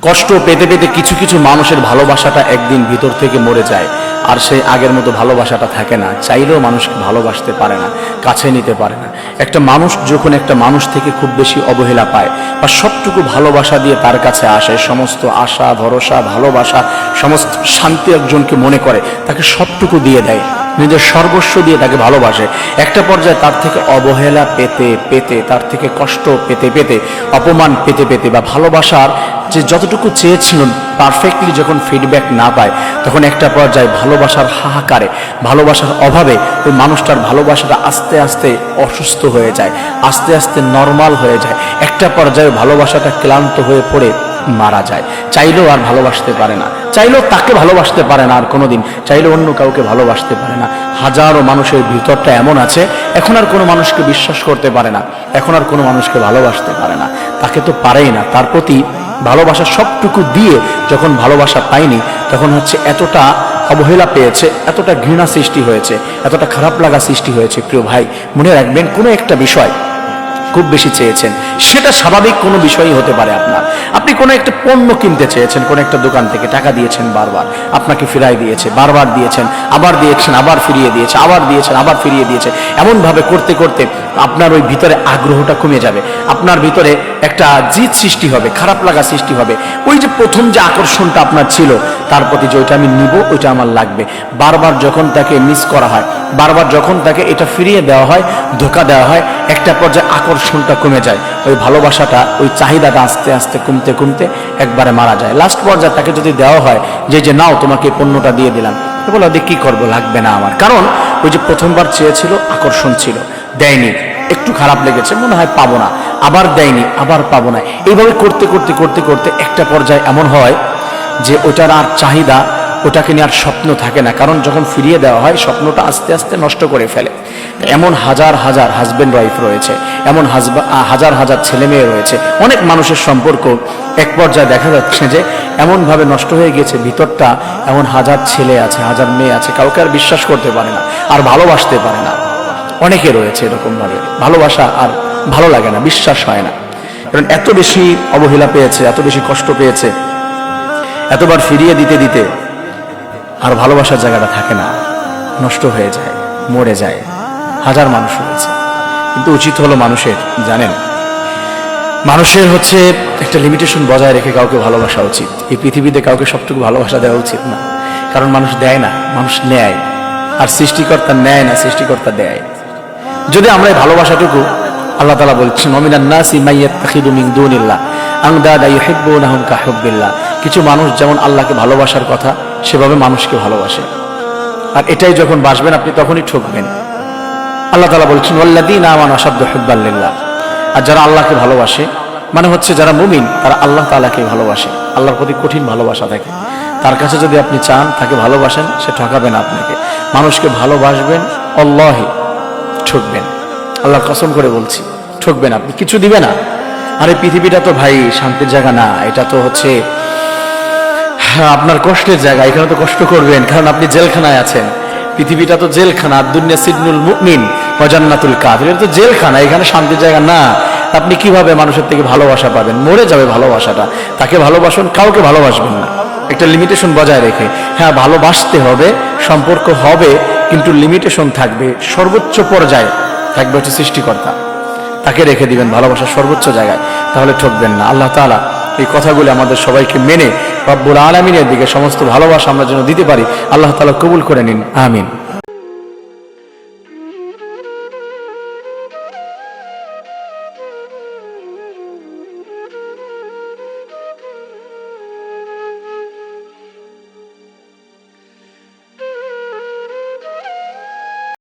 কষ্ট পেতে পেতে কিছু কিছু মানুষের ভালোবাসাটা একদিন ভিতর থেকে মরে যায়, আর সেই আগের মতো ভালোবাসাটা থাকে না। চাইলেও মানুষকে ভালোবাসতে পারে না, কাছে নিতে পারে না। একটা মানুষ যখন একটা মানুষ থেকে খুব বেশি অবহেলা পায় বা সবটুকু ভালোবাসা দিয়ে তার কাছে আসে, সমস্ত আশা ভরসা ভালোবাসা সমস্ত শান্তি একজনকে মনে করে, তাকে সবটুকু দিয়ে দেয়, নিজের সর্বস্ব দিয়ে তাকে ভালোবাসে। একটা পর্যায়ে তার থেকে অবহেলা পেতে পেতে, তার থেকে কষ্ট পেতে পেতে, অপমান পেতে পেতে বা ভালোবাসার যে যতটুকু চেয়েছিল পারফেক্টলি যখন ফিডব্যাক না পায়, তখন একটা পর্যায়ে ভালোবাসার হাহাকারে, ভালোবাসার অভাবে ওই মানুষটার ভালোবাসাটা আস্তে আস্তে অসুস্থ হয়ে যায়, আস্তে আস্তে নর্মাল হয়ে যায়। একটা পর্যায়ে ভালোবাসাটা ক্লান্ত হয়ে পড়ে মারা যায়। চাইলেও আর ভালোবাসতে পারে না, চাইলেও তাকে ভালোবাসতে পারে না, আর কোনোদিন চাইলেও অন্য কাউকে ভালোবাসতে পারে না। হাজারো মানুষের ভিতরটা এমন আছে, এখন আর কোনো মানুষকে বিশ্বাস করতে পারে না, এখন আর কোনো মানুষকে ভালোবাসতে পারে না। তাকে তো পারেই না, তার প্রতি ভালোবাসা সবটুকু দিয়ে যখন ভালোবাসা পায়নি, তখন হচ্ছে এতটা অবহেলা পেয়েছে, এতটা ঘৃণা সৃষ্টি হয়েছে, এতটা খারাপ লাগা সৃষ্টি হয়েছে। প্রিয় ভাই, মনে রাখবেন, কোনো একটা বিষয় খুব বেশি চেয়েছেন, সেটা স্বাভাবিক কোনো বিষয়ই হতে পারে। আপনি কোনো একটা পণ্য কিনতে চেয়েছেন, কোনো একটা দোকান থেকে টাকা দিয়েছেন, বারবার আপনাকে ফিরাই দিয়েছে, বারবার দিয়েছেন, আবার দিয়েছেন, আবার ফিরিয়ে দিয়েছে, আবার দিয়েছেন, আবার ফিরিয়ে দিয়েছে। এমনভাবে করতে করতে আপনার ওই ভিতরে আগ্রহটা কমে যাবে, আপনার ভিতরে একটা জিদ সৃষ্টি হবে, খারাপ লাগা সৃষ্টি হবে। ওই যে প্রথম যে আকর্ষণটা আপনার ছিল তার প্রতি, যে ওইটা আমি নিব, ওইটা আমার লাগবে, বারবার যখন তাকে মিস করা হয়, বারবার যখন তাকে এটা ফিরিয়ে দেওয়া হয়, ধোকা দেওয়া হয়, একটা পর্যায়ে আকর্ষণটা কমে যায়, ওই ভালোবাসাটা, ওই চাহিদাটা আস্তে আস্তে কমতে কমতে একবারে মারা যায়। লাস্ট পর্যায়ে তাকে যদি দেওয়া হয় যে নাও তোমাকে পণ্যটা দিয়ে দিলাম, বলে ওদের কি করবো, লাগবে না আমার। কারণ ওই যে প্রথমবার চেয়েছিল, আকর্ষণ ছিল, দেয়নি, একটু খারাপ লেগেছে, মনে হয় পাবো না, আবার দেয়নি, আবার পাবো না। এইভাবে করতে করতে করতে করতে একটা পর্যায়ে এমন হয় যে ওটার আর চাহিদা, ওটাকে নিয়ে আর স্বপ্ন থাকে না। কারণ যখন ফিরিয়ে দেওয়া হয়, স্বপ্নটা আস্তে আস্তে নষ্ট করে ফেলে। এমন হাজার হাজার হাজব্যান্ড ওয়াইফ রয়েছে, এমন হাজার হাজার ছেলে মেয়ে রয়েছে, অনেক মানুষের সম্পর্ক এক পর্যায়ে দেখা যাচ্ছে যে এমনভাবে নষ্ট হয়ে গেছে ভিতরটা, এমন হাজার ছেলে আছে, হাজার মেয়ে আছে, কাউকে আর বিশ্বাস করতে পারে না, আর ভালোবাসতে পারে না। অনেকে রয়েছে এরকমভাবে, ভালোবাসা আর ভালো লাগে না, বিশ্বাস হয় না। কারণ এত বেশি অবহেলা পেয়েছে, এত বেশি কষ্ট পেয়েছে, এতবার ফিরিয়ে দিতে দিতে আর ভালোবাসার জায়গাটা থাকে না, নষ্ট হয়ে যায়, মরে যায়। হাজার মানুষ রয়েছে। কিন্তু উচিত হলো মানুষের, জানেন, মানুষের হচ্ছে একটা লিমিটেশন বজায় রেখে কাউকে ভালোবাসা উচিত। এই পৃথিবীতে কাউকে সবটুকু ভালোবাসা দেওয়া উচিত না। কারণ মানুষ দেয় না, মানুষ নেয়। আর সৃষ্টিকর্তা নেয় না, সৃষ্টিকর্তা দেয়। যদি আমরা এই ভালোবাসাটুকু, আল্লাহ তাআলা বলছেন, ওয়ামিনান নাসি মাইয়াত্তাখিযু মিন দুনিল্লাহ আনদাদা ইউহিব্বুনাহুম কাহুব্বিল্লাহ। কিছু মানুষ যেমন আল্লাহকে ভালোবাসার কথা, সেভাবে মানুষকে ভালোবাসে। আর এটাই যখন বাসবেন আপনি, তখনই ঠকবেন। আল্লাহ তাআলা বলছেন, ওয়াল্লাযীনা আমানু আশাদ্দু হুব্বান লিল্লাহ। আর যারা আল্লাহকে ভালোবাসে, মানে হচ্ছে যারা মুমিন, তারা আল্লাহ তাআলাকে ভালোবাসে, আল্লাহর প্রতি কঠিন ভালোবাসা থাকে। তার কাছে যদি আপনি চান, তাকে ভালোবাসেন, সে ঠকাবে না আপনাকে। মানুষকে ভালোবাসবেন, আল্লাহি ঠকবেন, আল্লাহর কসম করে বলছি, ঠকবেন আপনি, কিছু দিবে না। আরে পৃথিবীটা তো ভাই শান্তির জায়গা না, এটা তো হচ্ছে আপনার কষ্টের জায়গা। এখানে তো কষ্ট করবেন, কারণ আপনি জেলখানায় আছেন। পৃথিবীটা তো জেলখানা, দুনিয়া সিজনুল মুমিন ওয়া জান্নাতুল কাফির। এটা তো জেলখানা, এখানে শান্তির জায়গা না। আপনি কিভাবে মানুষের থেকে ভালোবাসা পাবেন? মরে যাবে ভালোবাসাটা। তাকে ভালোবাসুন, কাউকে ভালোবাসবেন না, একটা লিমিটেশন বজায় রেখে। হ্যাঁ, ভালোবাসতে হবে, সম্পর্ক হবে, কিন্তু লিমিটেশন থাকবে। সর্বোচ্চ পর্যায়ে থাকবে হচ্ছে সৃষ্টিকর্তা, তাকে রেখে দিবেন ভালোবাসার সর্বোচ্চ জায়গায়, তাহলে ঠকবেন না। আল্লাহ তাআলা এই কথাগুলো আমাদের সবাইকে মেনে রব্বুল আলামিনের দিকে সমস্ত ভালোবাসা আমরা যেন দিতে পারি, আল্লাহ তাআলা কবুল করে নিন, আমিন।